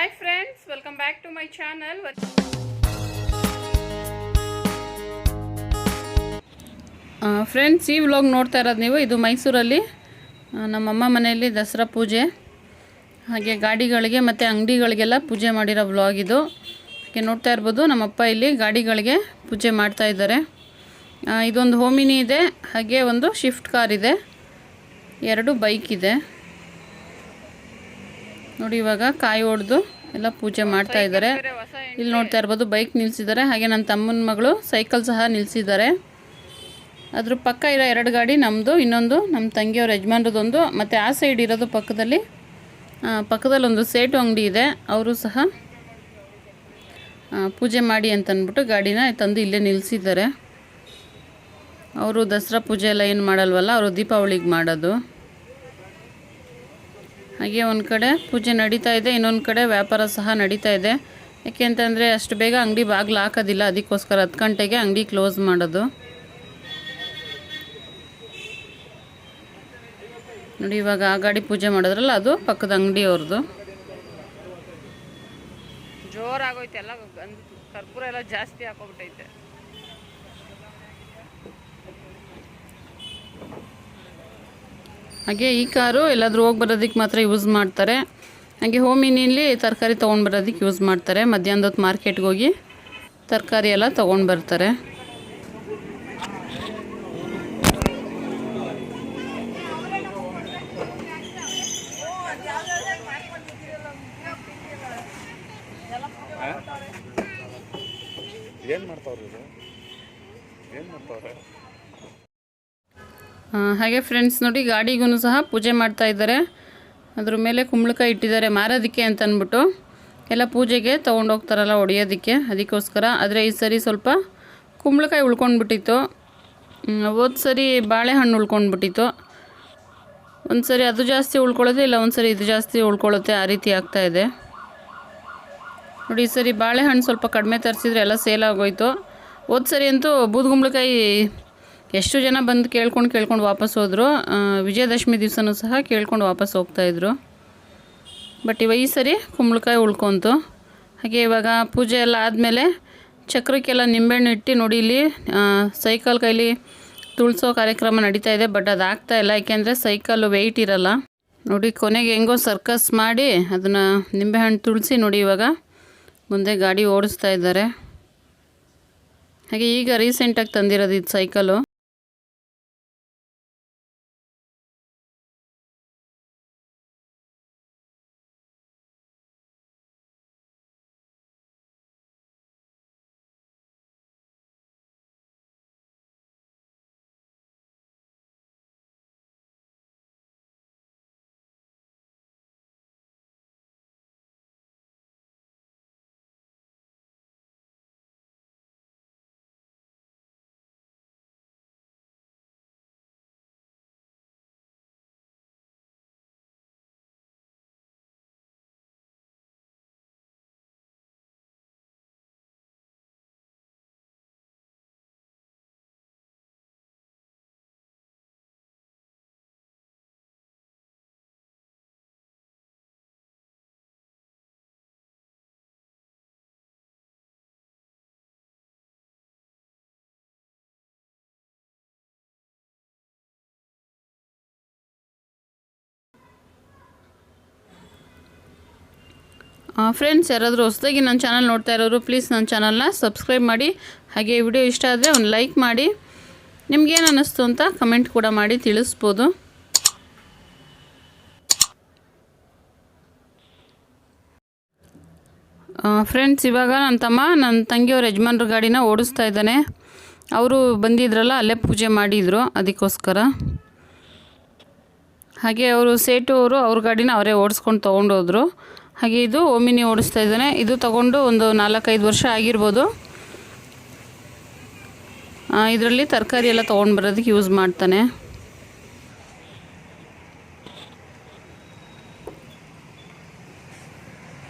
Hi friends, welcome back to my channel. Friends, ಈ vlog ನೋಡ್ತಾ ಇರೋದು ನೀವು. ಇದು ಮೈಸೂರಲ್ಲಿ ನಮ್ಮಮ್ಮ ಮನೆಯಲ್ಲಿ ದಸರಾ ಪೂಜೆ, ಹಾಗೆ ಗಾಡಿಗಳಿಗೆ ಮತ್ತು ಅಂಗಡಿಗಳಿಗೆಲ್ಲ ಪೂಜೆ ಮಾಡಿರೋ ವ್ಲಾಗ್ ಇದು. ಹಾಗೆ ನೋಡ್ತಾ ಇರ್ಬೋದು, ನಮ್ಮಪ್ಪ ಇಲ್ಲಿ ಗಾಡಿಗಳಿಗೆ ಪೂಜೆ ಮಾಡ್ತಾ ಇದ್ದಾರೆ. ಇದೊಂದು ಹೋಮಿನಿ ಇದೆ, ಹಾಗೆ ಒಂದು ಶಿಫ್ಟ್ ಕಾರ್ ಇದೆ, 2 ಬೈಕ್ ಇದೆ ನೋಡಿ. ಇವಾಗ ಕಾಯಿ ಹೊಡೆದು ಎಲ್ಲ ಪೂಜೆ ಮಾಡ್ತಾ ಇದ್ದಾರೆ. ಇಲ್ಲಿ ನೋಡ್ತಾ ಇರ್ಬೋದು, ಬೈಕ್ ನಿಲ್ಲಿಸಿದ್ದಾರೆ. ಹಾಗೆ ನನ್ನ ತಮ್ಮನ ಮಗಳು ಸೈಕಲ್ ಸಹ ನಿಲ್ಲಿಸಿದ್ದಾರೆ. ಅದ್ರ ಪಕ್ಕ ಇರೋ 2 ಗಾಡಿ ನಮ್ಮದು, ಇನ್ನೊಂದು ನಮ್ಮ ತಂಗಿಯವ್ರ ಯಜಮಾನ್ರದೊಂದು, ಮತ್ತು ಆ ಸೈಡ್ ಇರೋದು ಪಕ್ಕದಲ್ಲಿ ಒಂದು ಸೇಟು ಅಂಗಡಿ ಇದೆ. ಅವರು ಸಹ ಪೂಜೆ ಮಾಡಿ ಅಂತಂದ್ಬಿಟ್ಟು ಗಾಡಿನ ತಂದು ಇಲ್ಲೇ ನಿಲ್ಲಿಸಿದ್ದಾರೆ. ಅವರು ದಸರಾ ಪೂಜೆ ಎಲ್ಲ ಏನು ಮಾಡಲ್ವಲ್ಲ, ಅವರು ದೀಪಾವಳಿಗೆ ಮಾಡೋದು. ಹಾಗೆ ಒಂದು ಕಡೆ ಪೂಜೆ ನಡೀತಾ ಇದೆ, ಇನ್ನೊಂದು ಕಡೆ ವ್ಯಾಪಾರ ಸಹ ನಡೀತಾ ಇದೆ. ಯಾಕೆ ಅಂತಂದರೆ ಅಷ್ಟು ಬೇಗ ಅಂಗಡಿ ಬಾಗಿಲು ಹಾಕೋದಿಲ್ಲ, ಅದಕ್ಕೋಸ್ಕರ 10 ಗಂಟೆಗೆ ಅಂಗಡಿ ಕ್ಲೋಸ್ ಮಾಡೋದು ನೋಡಿ. ಇವಾಗ ಆ ಗಾಡಿ ಪೂಜೆ ಮಾಡೋದ್ರಲ್ಲ, ಅದು ಪಕ್ಕದ ಅಂಗಡಿ ಅವ್ರದ್ದು. ಜೋರಾಗೋಯ್ತು, ಎಲ್ಲ ಕರ್ಪೂರ ಎಲ್ಲ ಜಾಸ್ತಿ ಹಾಕೋಬಿಟ್ಟೈತೆ. ಹಾಗೆ ಈ ಕಾರು ಎಲ್ಲಾದರೂ ಹೋಗಿ ಬರೋದಕ್ಕೆ ಮಾತ್ರ ಯೂಸ್ ಮಾಡ್ತಾರೆ. ಹಾಗೆ ಹೋಮಿನಿಲಿ ತರಕಾರಿ ತೊಗೊಂಡು ಬರೋದಕ್ಕೆ ಯೂಸ್ ಮಾಡ್ತಾರೆ. ಮಧ್ಯಾಹ್ನದ ಹೊತ್ತು ಮಾರ್ಕೆಟ್ಗೆ ಹೋಗಿ ತರಕಾರಿ ಎಲ್ಲ ತೊಗೊಂಡು ಬರ್ತಾರೆ. ಹಾಗೆ ಫ್ರೆಂಡ್ಸ್ ನೋಡಿ, ಗಾಡಿಗೂ ಸಹ ಪೂಜೆ ಮಾಡ್ತಾ ಇದ್ದಾರೆ. ಅದ್ರ ಮೇಲೆ ಕುಂಬಳಕಾಯಿ ಇಟ್ಟಿದ್ದಾರೆ ಮಾರೋದಕ್ಕೆ ಅಂತ ಅಂದ್ಬಿಟ್ಟು. ಎಲ್ಲ ಪೂಜೆಗೆ ತೊಗೊಂಡೋಗ್ತಾರಲ್ಲ ಹೊಡೆಯೋದಕ್ಕೆ, ಅದಕ್ಕೋಸ್ಕರ. ಆದರೆ ಈ ಸರಿ ಸ್ವಲ್ಪ ಕುಂಬಳಕಾಯಿ ಉಳ್ಕೊಂಡ್ಬಿಟ್ಟಿತ್ತು. ಹೋದ ಸರಿ ಬಾಳೆಹಣ್ಣು ಉಳ್ಕೊಂಡ್ಬಿಟ್ಟಿತ್ತು. ಒಂದು ಸರಿ ಅದು ಜಾಸ್ತಿ ಉಳ್ಕೊಳ್ಳುತ್ತೆ, ಇಲ್ಲ ಒಂದು ಸರಿ ಇದು ಜಾಸ್ತಿ ಉಳ್ಕೊಳ್ಳುತ್ತೆ, ಆ ರೀತಿ ಆಗ್ತಾಯಿದೆ ನೋಡಿ. ಈ ಸರಿ ಬಾಳೆಹಣ್ಣು ಸ್ವಲ್ಪ ಕಡಿಮೆ ತರಿಸಿದ್ರೆ ಎಲ್ಲ ಸೇಲ್ ಆಗೋಯ್ತು. ಹೋದ ಸರಿ ಅಂತೂ ಬೂದುಗುಂಬಳಕಾಯಿ ಎಷ್ಟು ಜನ ಬಂದು ಕೇಳ್ಕೊಂಡು ವಾಪಸ್ ಹೋದರು. ವಿಜಯದಶಮಿ ದಿವಸನೂ ಸಹ ಕೇಳ್ಕೊಂಡು ವಾಪಸ್ ಹೋಗ್ತಾಯಿದ್ರು. ಬಟ್ ಈ ಸರಿ ಕುಂಬಳಕಾಯಿ ಉಳ್ಕೊಂತು. ಹಾಗೆ ಇವಾಗ ಪೂಜೆ ಎಲ್ಲ ಆದಮೇಲೆ ಚಕ್ರಕ್ಕೆಲ್ಲ ನಿಂಬೆಹಣ್ಣು ಇಟ್ಟು ನೋಡಿ, ಇಲ್ಲಿ ಸೈಕಲ್ ಕೈಲಿ ತುಳಿಸೋ ಕಾರ್ಯಕ್ರಮ ನಡೀತಾ ಇದೆ. ಬಟ್ ಅದು ಆಗ್ತಾಯಿಲ್ಲ, ಯಾಕೆಂದರೆ ಸೈಕಲ್ಲು ವೆಯ್ಟ್ ಇರಲ್ಲ ನೋಡಿ. ಕೊನೆಗೆ ಹೆಂಗೋ ಸರ್ಕಸ್ ಮಾಡಿ ಅದನ್ನು ನಿಂಬೆಹಣ್ಣು ತುಳಿಸಿ ನೋಡಿ, ಇವಾಗ ಮುಂದೆ ಗಾಡಿ ಓಡಿಸ್ತಾ ಇದ್ದಾರೆ. ಹಾಗೆ ಈಗ ರೀಸೆಂಟಾಗಿ ತಂದಿರೋದು ಇದು ಸೈಕಲು. ಫ್ರೆಂಡ್ಸ್, ಯಾರಾದರೂ ಹೊಸದಾಗಿ ನನ್ನ ಚಾನಲ್ ನೋಡ್ತಾ ಇರೋರು ಪ್ಲೀಸ್ ನನ್ನ ಚಾನಲ್ನ ಸಬ್ಸ್ಕ್ರೈಬ್ ಮಾಡಿ. ಹಾಗೆ ವಿಡಿಯೋ ಇಷ್ಟ ಆದರೆ ಒಂದು ಲೈಕ್ ಮಾಡಿ. ನಿಮ್ಗೇನು ಅನ್ನಿಸ್ತು ಅಂತ ಕಮೆಂಟ್ ಕೂಡ ಮಾಡಿ ತಿಳಿಸ್ಬೋದು. ಫ್ರೆಂಡ್ಸ್, ಇವಾಗ ನನ್ನ ತಮ್ಮ ನನ್ನ ತಂಗಿಯವ್ರ ಯಜಮಾನ್ರ ಗಾಡಿನ ಓಡಿಸ್ತಾ ಇದ್ದಾನೆ. ಅವರು ಬಂದಿದ್ರಲ್ಲ, ಅಲ್ಲೇ ಪೂಜೆ ಮಾಡಿದರು, ಅದಕ್ಕೋಸ್ಕರ. ಹಾಗೆ ಅವರು ಸೇಟು ಅವರು ಅವ್ರ ಗಾಡಿನ ಅವರೇ ಓಡಿಸ್ಕೊಂಡು ತೊಗೊಂಡೋದ್ರು. ಹಾಗೆ ಇದು ಓಮಿನಿ ಓಡಿಸ್ತಾ ಇದ್ದಾನೆ. ಇದು ತಗೊಂಡು ಒಂದು 4-5 ವರ್ಷ ಆಗಿರ್ಬೋದು. ಇದರಲ್ಲಿ ತರಕಾರಿ ಎಲ್ಲ ತೊಗೊಂಡು ಬರೋದಕ್ಕೆ ಯೂಸ್ ಮಾಡ್ತಾನೆ.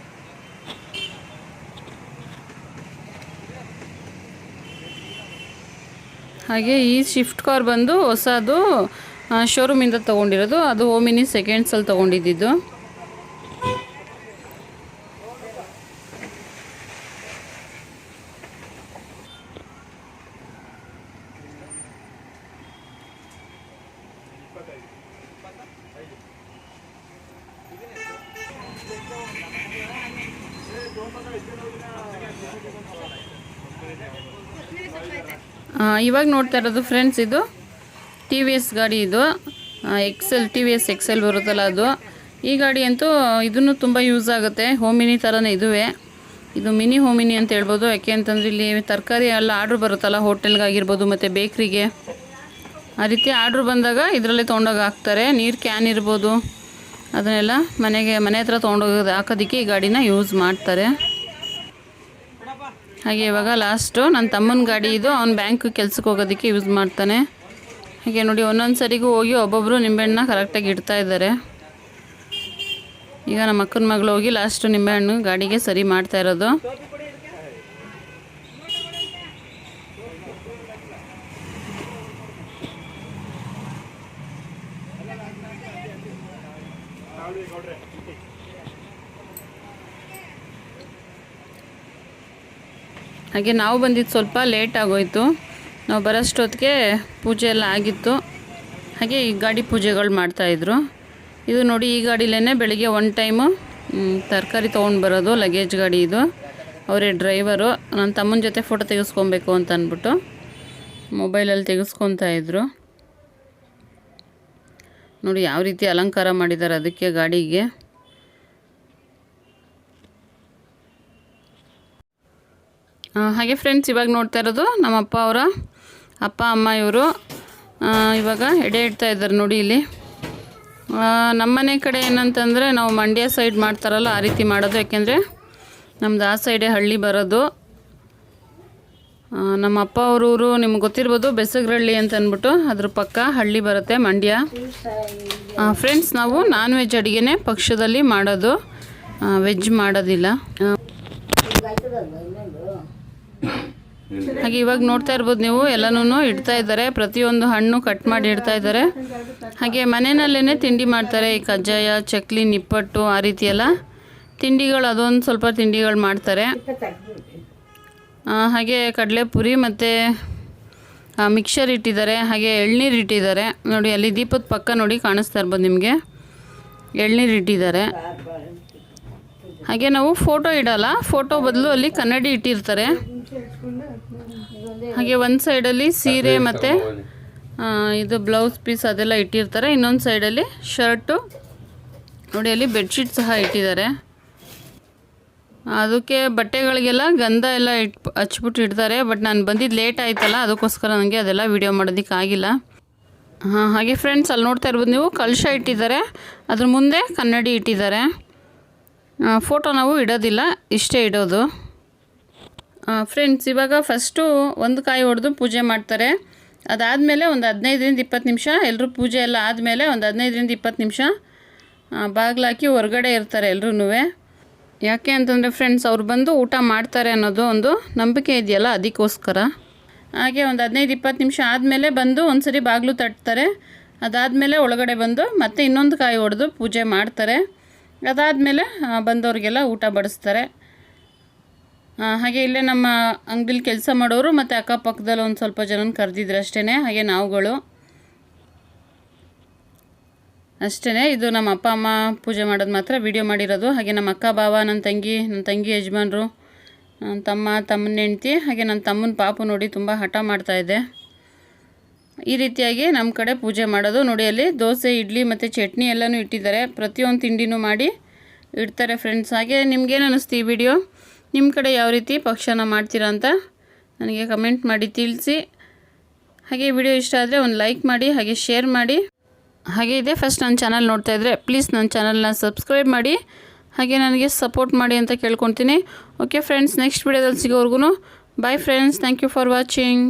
ಹಾಗೆ ಈ ಶಿಫ್ಟ್ ಕಾರ್ ಬಂದು ಹೊಸದು ಶೋರೂಮಿಂದ ತೊಗೊಂಡಿರೋದು. ಅದು ಓಮಿನಿ ಸೆಕೆಂಡ್ಸಲ್ಲಿ ತೊಗೊಂಡಿದ್ದು. ಇವಾಗ ನೋಡ್ತಾ ಇರೋದು ಫ್ರೆಂಡ್ಸ್, ಇದು ಟಿ ವಿ ಎಸ್ ಗಾಡಿ. ಇದು ಟಿ ವಿ ಎಸ್ ಎಕ್ಸೆಲ್ ಬರುತ್ತಲ್ಲ ಅದು. ಈ ಗಾಡಿ ಅಂತೂ ಇದನ್ನು ತುಂಬ ಯೂಸ್ ಆಗುತ್ತೆ. ಹೋಮಿನಿ ಥರನೇ ಇದುವೇ. ಇದು ಮಿನಿ ಹೋಮಿನಿ ಅಂತ ಹೇಳ್ಬೋದು. ಯಾಕೆ ಅಂತಂದರೆ ಇಲ್ಲಿ ತರಕಾರಿ ಎಲ್ಲ ಆರ್ಡ್ರ್ ಬರುತ್ತಲ್ಲ, ಹೋಟೆಲ್ಗಾಗಿರ್ಬೋದು ಮತ್ತು ಬೇಕ್ರಿಗೆ, ಆ ರೀತಿ ಆರ್ಡ್ರ್ ಬಂದಾಗ ಇದರಲ್ಲೇ ತೊಗೊಂಡೋಗಿ ಹಾಕ್ತಾರೆ. ನೀರು ಕ್ಯಾನ್ ಇರ್ಬೋದು, ಅದನ್ನೆಲ್ಲ ಮನೆ ಹತ್ರ ತೊಗೊಂಡೋಗಿ ಹಾಕೋದಕ್ಕೆ ಈ ಗಾಡಿನ ಯೂಸ್ ಮಾಡ್ತಾರೆ. ಹಾಗೆ ಇವಾಗ ಲಾಸ್ಟು ನನ್ನ ತಮ್ಮನ ಗಾಡಿ ಇದು. ಅವ್ನು ಬ್ಯಾಂಕ್ ಕೆಲ್ಸಕ್ಕೆ ಹೋಗೋದಕ್ಕೆ ಯೂಸ್ ಮಾಡ್ತಾನೆ. ಹಾಗೆ ನೋಡಿ, ಒಂದೊಂದು ಸರಿಗೂ ಹೋಗಿ ಒಬ್ಬೊಬ್ಬರು ನಿಂಬೆಹಣ್ಣನ್ನ ಕರೆಕ್ಟಾಗಿ ಇಡ್ತಾ ಇದ್ದಾರೆ. ಈಗ ನಮ್ಮ ಅಕ್ಕನ ಮಗಳು ಹೋಗಿ ಲಾಸ್ಟು ನಿಂಬೆಹಣ್ಣು ಗಾಡಿಗೆ ಸರಿ ಮಾಡ್ತಾ ಇರೋದು. ಹಾಗೆ ನಾವು ಬಂದಿದ್ದು ಸ್ವಲ್ಪ ಲೇಟ್ ಆಗೋಯಿತು. ನಾವು ಬರೋಷ್ಟೊತ್ತಿಗೆ ಪೂಜೆ ಎಲ್ಲ ಆಗಿತ್ತು. ಹಾಗೆ ಈ ಗಾಡಿ ಪೂಜೆಗಳು ಮಾಡ್ತಾಯಿದ್ರು. ಇದು ನೋಡಿ, ಈ ಗಾಡಿಲೇ ಬೆಳಿಗ್ಗೆ ಒನ್ ಟೈಮು ತರಕಾರಿ ತೊಗೊಂಡು ಬರೋದು. ಲಗೇಜ್ ಗಾಡಿ ಇದು. ಅವರೇ ಡ್ರೈವರು. ನನ್ನ ತಮ್ಮನ ಜೊತೆ ಫೋಟೋ ತೆಗೆಸ್ಕೊಬೇಕು ಅಂತ ಅಂದ್ಬಿಟ್ಟು ಮೊಬೈಲಲ್ಲಿ ತೆಗೆಸ್ಕೊತಾ ಇದ್ರು. ನೋಡಿ ಯಾವ ರೀತಿ ಅಲಂಕಾರ ಮಾಡಿದ್ದಾರೆ ಅದಕ್ಕೆ ಗಾಡಿಗೆ. ಹಾಗೆ ಫ್ರೆಂಡ್ಸ್, ಇವಾಗ ನೋಡ್ತಾ ಇರೋದು ನಮ್ಮ ಅವರ ಅಪ್ಪ ಅಮ್ಮ. ಇವರು ಇವಾಗ ಎಡೆ ಇಡ್ತಾ ಇದ್ದಾರೆ ನೋಡಿ ಇಲ್ಲಿ. ನಮ್ಮನೆ ಕಡೆ ಏನಂತಂದರೆ ನಾವು ಮಂಡ್ಯ ಸೈಡ್ ಮಾಡ್ತಾರಲ್ಲ ಆ ರೀತಿ ಮಾಡೋದು. ಯಾಕೆಂದರೆ ನಮ್ಮದು ಆ ಸೈಡೇ ಹಳ್ಳಿ ಬರೋದು. ನಮ್ಮ ಅಪ್ಪ ಅವ್ರ ಊರು ನಿಮ್ಗೆ ಗೊತ್ತಿರ್ಬೋದು, ಬೆಸಗ್ರಹಳ್ಳಿ ಅಂತ ಅಂದ್ಬಿಟ್ಟು, ಅದ್ರ ಪಕ್ಕ ಹಳ್ಳಿ ಬರುತ್ತೆ, ಮಂಡ್ಯ. ಫ್ರೆಂಡ್ಸ್, ನಾವು ನಾನ್ ವೆಜ್ ಅಡುಗೆನೇ ಪಕ್ಷದಲ್ಲಿ ಮಾಡೋದು, ವೆಜ್ ಮಾಡೋದಿಲ್ಲ. ಹಾಗೆ ಇವಾಗ ನೋಡ್ತಾ ಇರ್ಬೋದು ನೀವು, ಎಲ್ಲನೂ ಇಡ್ತಾ ಇದ್ದಾರೆ. ಪ್ರತಿಯೊಂದು ಹಣ್ಣು ಕಟ್ ಮಾಡಿ ಇಡ್ತಾ ಇದ್ದಾರೆ. ಹಾಗೆ ಮನೆಯಲ್ಲೇ ತಿಂಡಿ ಮಾಡ್ತಾರೆ. ಈ ಕಜ್ಜಾಯ, ಚಕ್ಲಿ, ನಿಪ್ಪಟ್ಟು, ಆ ರೀತಿ ಎಲ್ಲ ತಿಂಡಿಗಳು, ಅದೊಂದು ಸ್ವಲ್ಪ ತಿಂಡಿಗಳು ಮಾಡ್ತಾರೆ. ಹಾಗೆ ಕಡಲೆಪುರಿ ಮತ್ತು ಮಿಕ್ಸರ್ ಇಟ್ಟಿದ್ದಾರೆ. ಹಾಗೆ ಎಳ್ನೀರು ಇಟ್ಟಿದ್ದಾರೆ ನೋಡಿ. ಅಲ್ಲಿ ದೀಪದ ಪಕ್ಕ ನೋಡಿ ಕಾಣಿಸ್ತಾ ಇರ್ಬೋದು ನಿಮಗೆ, ಎಳ್ನೀರು ಇಟ್ಟಿದ್ದಾರೆ. ಹಾಗೆ ನಾವು ಫೋಟೋ ಇಡಲ್ಲ, ಫೋಟೋ ಬದಲು ಅಲ್ಲಿ ಕನ್ನಡಿ ಇಟ್ಟಿರ್ತಾರೆ. ಹಾಗೆ ಒಂದು ಸೈಡಲ್ಲಿ ಸೀರೆ ಮತ್ತು ಇದು ಬ್ಲೌಸ್ ಪೀಸ್ ಅದೆಲ್ಲ ಇಟ್ಟಿರ್ತಾರೆ. ಇನ್ನೊಂದು ಸೈಡಲ್ಲಿ ಶರ್ಟು ನೋಡಿ, ಅಲ್ಲಿ ಬೆಡ್ಶೀಟ್ ಸಹ ಇಟ್ಟಿದ್ದಾರೆ. ಅದಕ್ಕೆ ಬಟ್ಟೆಗಳಿಗೆಲ್ಲ ಗಂಧ ಎಲ್ಲ ಹಚ್ಬಿಟ್ಟು ಇಡ್ತಾರೆ. ಬಟ್ ನಾನು ಬಂದಿದ್ದು ಲೇಟ್ ಆಯ್ತಲ್ಲ, ಅದಕ್ಕೋಸ್ಕರ ನನಗೆ ಅದೆಲ್ಲ ವೀಡಿಯೋ ಮಾಡೋದಕ್ಕಾಗಿಲ್ಲ. ಹಾಗೆ ಫ್ರೆಂಡ್ಸ್, ಅಲ್ಲಿ ನೋಡ್ತಾ ಇರ್ಬೋದು ನೀವು, ಕಲಶ ಇಟ್ಟಿದ್ದಾರೆ. ಅದ್ರ ಮುಂದೆ ಕನ್ನಡಿ ಇಟ್ಟಿದ್ದಾರೆ. ಫೋಟೋ ನಾವು ಇಡೋದಿಲ್ಲ, ಇಷ್ಟೇ ಇಡೋದು. ಫ್ರೆಂಡ್ಸ್, ಇವಾಗ ಫಸ್ಟು ಒಂದು ಕಾಯಿ ಹೊಡೆದು ಪೂಜೆ ಮಾಡ್ತಾರೆ. ಅದಾದಮೇಲೆ ಒಂದು 15-20 ನಿಮಿಷ ಎಲ್ಲರೂ ಪೂಜೆ ಎಲ್ಲ ಆದಮೇಲೆ ಒಂದು 15-20 ನಿಮಿಷ ಬಾಗಿಲಾಕಿ ಹೊರಗಡೆ ಇರ್ತಾರೆ ಎಲ್ಲರೂ. ಯಾಕೆ ಅಂತಂದರೆ ಫ್ರೆಂಡ್ಸ್, ಅವ್ರು ಬಂದು ಊಟ ಮಾಡ್ತಾರೆ ಅನ್ನೋದು ಒಂದು ನಂಬಿಕೆ ಇದೆಯಲ್ಲ, ಅದಕ್ಕೋಸ್ಕರ. ಹಾಗೆ ಒಂದು 15-20 ನಿಮಿಷ ಆದಮೇಲೆ ಬಂದು ಒಂದು ಸರಿ ಬಾಗಿಲು ತಟ್ತಾರೆ. ಅದಾದಮೇಲೆ ಒಳಗಡೆ ಬಂದು ಮತ್ತೆ ಇನ್ನೊಂದು ಕಾಯಿ ಹೊಡೆದು ಪೂಜೆ ಮಾಡ್ತಾರೆ. ಅದಾದಮೇಲೆ ಬಂದವ್ರಿಗೆಲ್ಲ ಊಟ ಬಡಿಸ್ತಾರೆ. ಹಾಗೆ ಇಲ್ಲೇ ನಮ್ಮ ಅಂಗಡಿಲಿ ಕೆಲಸ ಮಾಡೋರು ಮತ್ತು ಅಕ್ಕಪಕ್ಕದಲ್ಲಿ ಒಂದು ಸ್ವಲ್ಪ ಜನ ಕರೆದಿದ್ರು ಅಷ್ಟೇ. ಹಾಗೆ ನಾವುಗಳು ಅಷ್ಟೇ. ಇದು ನಮ್ಮ ಅಪ್ಪ ಅಮ್ಮ ಪೂಜೆ ಮಾಡೋದು ಮಾತ್ರ ವಿಡಿಯೋ ಮಾಡಿರೋದು. ಹಾಗೆ ನಮ್ಮ ಅಕ್ಕ ಬಾವ, ನನ್ನ ತಂಗಿ ಯಜಮಾನರು, ನನ್ನ ತಮ್ಮನ ಹೆಂಡ್ತಿ, ಹಾಗೆ ನನ್ನ ತಮ್ಮನ ಪಾಪು ನೋಡಿ ತುಂಬ ಹಠ ಮಾಡ್ತಾಯಿದ್ದೆ. ಈ ರೀತಿಯಾಗಿ ನಮ್ಮ ಕಡೆ ಪೂಜೆ ಮಾಡೋದು ನೋಡಿ. ಅಲ್ಲಿ ದೋಸೆ, ಇಡ್ಲಿ ಮತ್ತು ಚಟ್ನಿ ಎಲ್ಲನೂ ಇಟ್ಟಿದ್ದಾರೆ. ಪ್ರತಿಯೊಂದು ತಿಂಡಿನೂ ಮಾಡಿ ಇಡ್ತಾರೆ ಫ್ರೆಂಡ್ಸ್. ಹಾಗೆ ನಿಮ್ಗೇನು ಅನ್ನಿಸ್ತು ಈ ವಿಡಿಯೋ? ನಿಮ್ಮ ಕಡೆ ಯಾವ ರೀತಿ ಪಕ್ಷನ ಮಾಡ್ತೀರಾ ಅಂತ ನನಗೆ ಕಮೆಂಟ್ ಮಾಡಿ ತಿಳಿಸಿ. ಹಾಗೆ ವಿಡಿಯೋ ಇಷ್ಟ ಆದರೆ ಒಂದು ಲೈಕ್ ಮಾಡಿ, ಹಾಗೆ ಶೇರ್ ಮಾಡಿ. ಹಾಗೆ ಇದೆ ಫಸ್ಟ್ ನನ್ನ ಚಾನಲ್ ನೋಡ್ತಾ ಇದ್ದರೆ ಪ್ಲೀಸ್ ನನ್ನ ಚಾನಲ್ನ ಸಬ್ಸ್ಕ್ರೈಬ್ ಮಾಡಿ, ಹಾಗೆ ನನಗೆ ಸಪೋರ್ಟ್ ಮಾಡಿ ಅಂತ ಕೇಳ್ಕೊತೀನಿ. ಓಕೆ ಫ್ರೆಂಡ್ಸ್, ನೆಕ್ಸ್ಟ್ ವಿಡಿಯೋದಲ್ಲಿ ಸಿಗೋವರೆಗೂ bye friends. Thank you for watching.